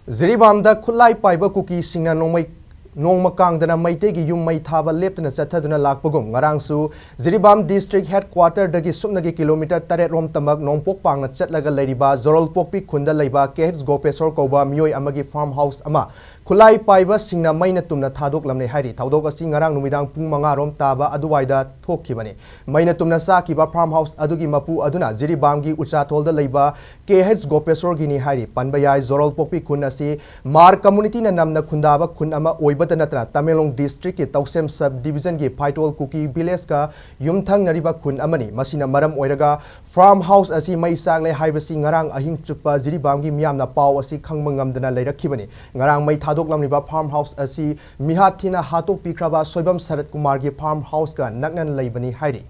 Jiribam da Khutlai Paiba Singna Nongmakangdana Maitegi Yum Mai Thaba Leptana Sataduna Lakpagum, Ngarangsu, Jiribam District Headquarter Dagi Sumnagi Kilometer Taret Rom Tamak, Nongpok Pang, Chatlaga Leiba, Jarolpokpi, Kunda Leiba, Gopeshor, kouba, Meeoi amagi farmhouse ama, Khutlai Paiba Singna Meina Tumna Thadoklamle hairi, Taudoka Singarang Numidang Pumanga Rom Taba, Aduwaida, Tokibani, Meina Tumna Sakiba farmhouse Adugi Mapu Aduna, Jiribamgi Ucha Tolda Leiba, Gopeshor Gini hairi, Panbayai, Jarolpokpi Kunasi, Mar Community Namna Kundaba Kunama Oibatanatra, Tamelong District, Tausem Subdivision Gi Paitol Kuki Village ka Yumthang Nariba Kun Amani, Masina Maram Oiraga, farmhouse asi Mai Sagle Haibasi Ngarang Ahing Chukpa, Jiribamgi Miamna Pau asi Kangmangam Dana Lera Kibani, Ngarang Mai Thadoklamle farmhouse asi Mihatina Hatok Pikraba, Soibam Sarat Kumargi farmhouse ka Naknan Leibani hairi.